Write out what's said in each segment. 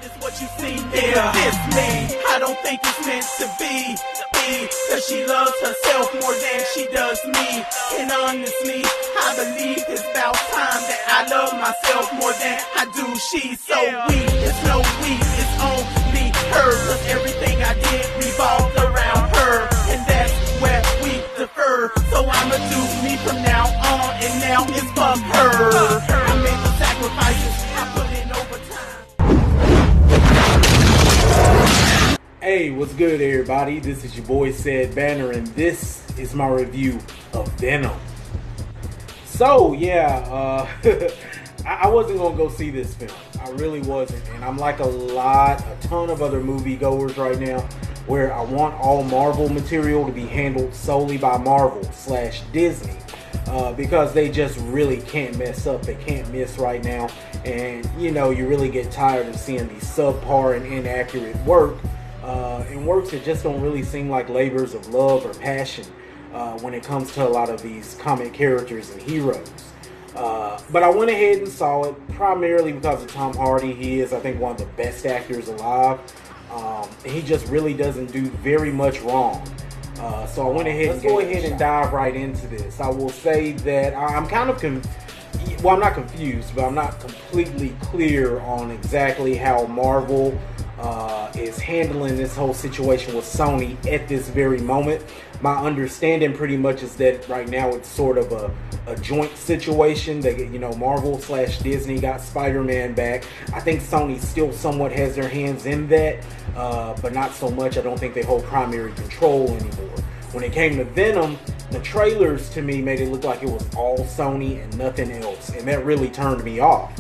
is what you see there. It's me, I don't think it's meant to be. Cause she loves herself more than she does me. And honestly, I believe it's about time that I love myself more than I do. She's so weak, it's no weak, it's only her. Cause everything I did revolved around her, and that's where we defer. So I'ma do me from now on, and now it's fuck her. I made the sacrifices, I put in overtime. Hey, what's good everybody? This is your boy Ced Banner, and this is my review of Venom. So yeah, I wasn't gonna go see this film. I really wasn't, and I'm like a ton of other movie goers right now, where I want all Marvel material to be handled solely by Marvel/Disney, because they just really can't mess up. They can't miss right now, and you know, you really get tired of seeing these subpar and inaccurate work. And works that just don't really seem like labors of love or passion when it comes to a lot of these comic characters and heroes. But I went ahead and saw it primarily because of Tom Hardy. He is, I think, one of the best actors alive. And he just really doesn't do very much wrong. So I went ahead and go ahead and dive right into this. I will say that I'm kind of I'm not confused, but I'm not completely clear on exactly how Marvel is handling this whole situation with Sony at this very moment. My understanding pretty much is that right now it's sort of a joint situation. That, you know, Marvel/Disney got Spider-Man back. I think Sony still somewhat has their hands in that, but not so much. I don't think they hold primary control anymore. When it came to Venom, the trailers to me made it look like it was all Sony and nothing else, and that really turned me off.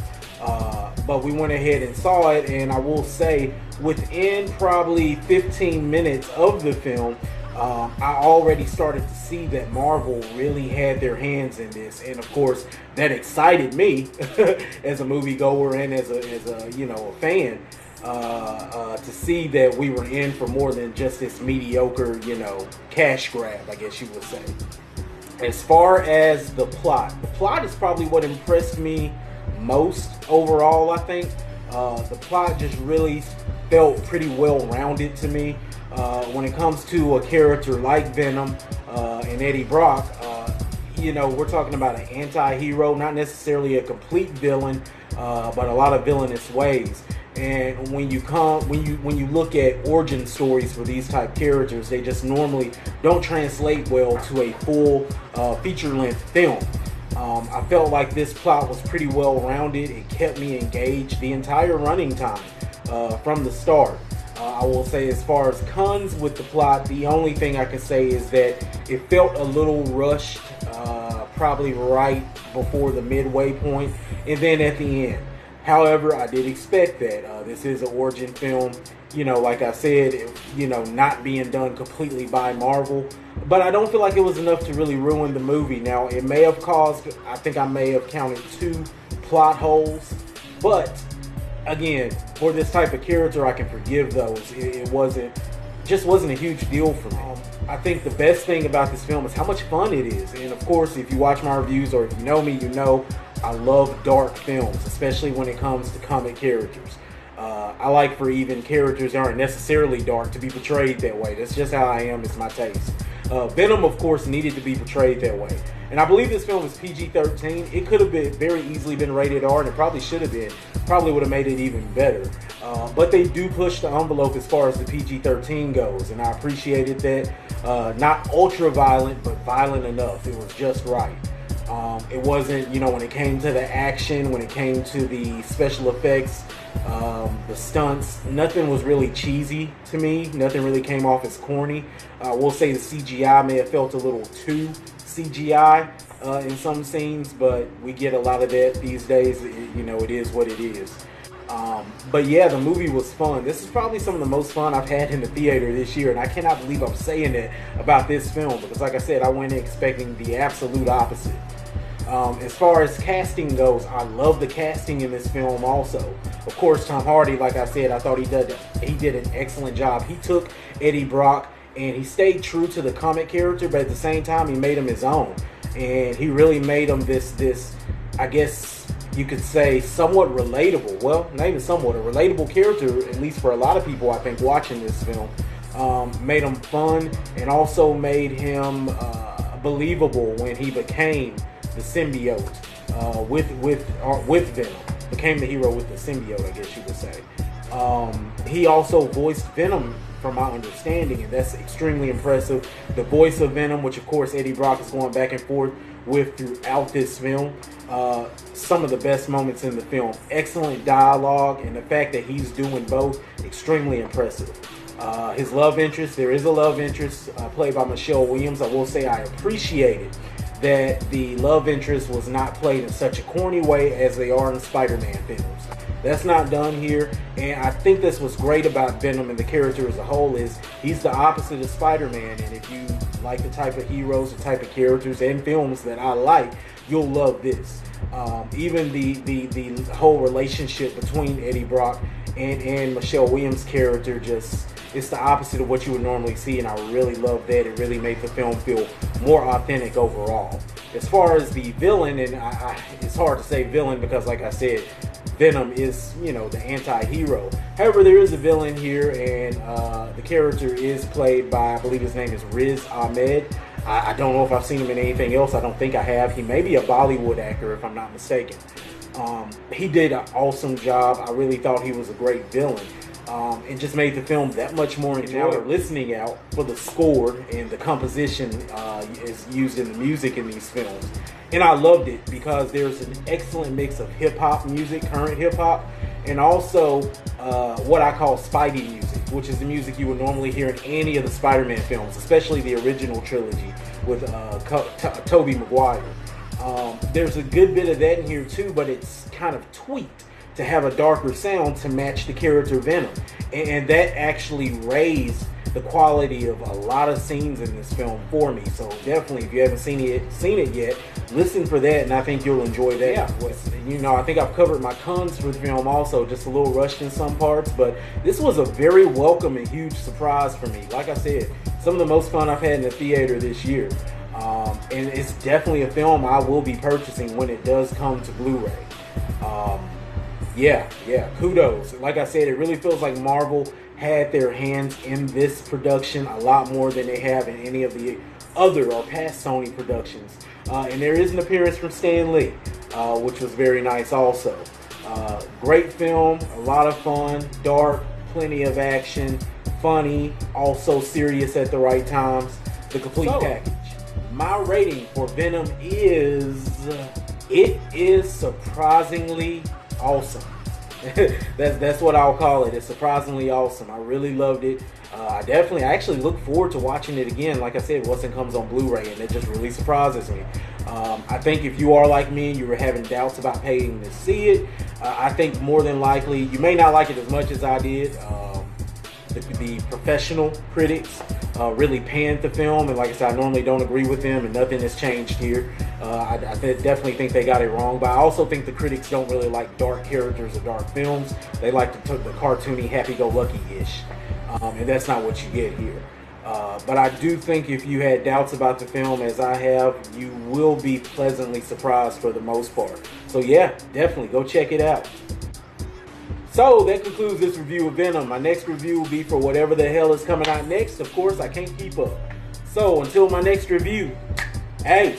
But we went ahead and saw it, and I will say within probably 15 minutes of the film, I already started to see that Marvel really had their hands in this, and of course that excited me as a moviegoer and as a you know, a fan, to see that we were in for more than just this mediocre, you know, cash grab, I guess you would say. As far as the plot is probably what impressed me most overall. I think the plot just really felt pretty well rounded to me. When it comes to a character like Venom and Eddie Brock, you know, we're talking about an anti-hero, not necessarily a complete villain, but a lot of villainous ways. And when you look at origin stories for these type characters, they just normally don't translate well to a full feature-length film. I felt like this plot was pretty well rounded. It kept me engaged the entire running time from the start. I will say, as far as cons with the plot, the only thing I can say is that it felt a little rushed, probably right before the midway point, and then at the end. However, I did expect that. This is an origin film, you know, like I said, you know, not being done completely by Marvel. But I don't feel like it was enough to really ruin the movie. Now, it may have caused, I think I may have counted 2 plot holes. But, again, for this type of character, I can forgive those. It just wasn't a huge deal for me. I think the best thing about this film is how much fun it is. And, of course, if you watch my reviews or if you know me, you know I love dark films, especially when it comes to comic characters. I like for even characters that aren't necessarily dark to be portrayed that way. That's just how I am. It's my taste. Venom, of course, needed to be portrayed that way. And I believe this film is PG-13. It could have been very easily been rated R, and it probably should have been. Probably would have made it even better. But they do push the envelope as far as the PG-13 goes, and I appreciated that. Not ultra-violent, but violent enough. It was just right. It wasn't, you know, when it came to the action, when it came to the special effects, the stunts, nothing was really cheesy to me. Nothing really came off as corny. We'll say the CGI may have felt a little too CGI in some scenes, but we get a lot of that these days. You know, it is what it is. But yeah, the movie was fun. This is probably some of the most fun I've had in the theater this year, and I cannot believe I'm saying that about this film, because like I said, I went in expecting the absolute opposite. As far as casting goes, I love the casting in this film also. Of course, Tom Hardy, like I said, I thought he did an excellent job. He took Eddie Brock and he stayed true to the comic character, but at the same time, he made him his own. And he really made him this I guess, you could say, somewhat relatable. Well, not even somewhat, a relatable character, at least for a lot of people, I think, watching this film. Made him fun, and also made him believable when he became the symbiote with Venom. Became the hero with the symbiote, I guess you would say. He also voiced Venom, from my understanding, and that's extremely impressive. The voice of Venom, which of course Eddie Brock is going back and forth with throughout this film. Some of the best moments in the film. Excellent dialogue, and the fact that he's doing both, extremely impressive. His love interest, there is a love interest played by Michelle Williams. I will say I appreciated that the love interest was not played in such a corny way as they are in Spider-Man films. That's not done here, and I think that's what's great about Venom and the character as a whole is he's the opposite of Spider-Man, and if you like the type of heroes, the type of characters and films that I like, you'll love this. Even the whole relationship between Eddie Brock and Michelle Williams' character, just it's the opposite of what you would normally see, and I really love that. It really made the film feel more authentic overall. As far as the villain, and it's hard to say villain because, like I said, Venom is, the anti-hero. However, there is a villain here, and the character is played by, I believe his name is Riz Ahmed. I don't know if I've seen him in anything else. I don't think I have. He may be a Bollywood actor, if I'm not mistaken. He did an awesome job. I really thought he was a great villain. It just made the film that much more enjoyable. Listening out for the score and the composition is used in the music in these films. And I loved it because there's an excellent mix of hip-hop music, current hip-hop, and also what I call Spidey music, which is the music you would normally hear in any of the Spider-Man films, especially the original trilogy with Tobey Maguire. There's a good bit of that in here too, but it's kind of tweaked to have a darker sound to match the character Venom, and that actually raised the quality of a lot of scenes in this film for me. So definitely, if you haven't seen it yet, listen for that, and I think you'll enjoy that. Yeah. I think I've covered my cons for the film also, just a little rushed in some parts, but this was a very welcome and huge surprise for me. Like I said, some of the most fun I've had in the theater this year. And it's definitely a film I will be purchasing when it does come to Blu-ray. Kudos. Like I said, it really feels like Marvel had their hands in this production a lot more than they have in any of the other or past Sony productions. And there is an appearance from Stan Lee, which was very nice also. Great film, a lot of fun, dark, plenty of action, funny, also serious at the right times, the complete package. My rating for Venom is surprisingly awesome. That's what I'll call it. It's surprisingly awesome. I really loved it. I actually look forward to watching it again. Like I said, once it comes on Blu-ray, and it just really surprises me. I think if you are like me and you were having doubts about paying to see it, I think more than likely you may not like it as much as I did. The professional critics really panned the film, and like I said, I normally don't agree with them, and nothing has changed here. I definitely think they got it wrong, but I also think the critics don't really like dark characters or dark films. They like the cartoony, happy-go-lucky-ish, and that's not what you get here. But I do think if you had doubts about the film, as I have, you will be pleasantly surprised for the most part. So yeah, definitely go check it out. So that concludes this review of Venom. My next review will be for whatever the hell is coming out next. Of course, I can't keep up. So until my next review, hey,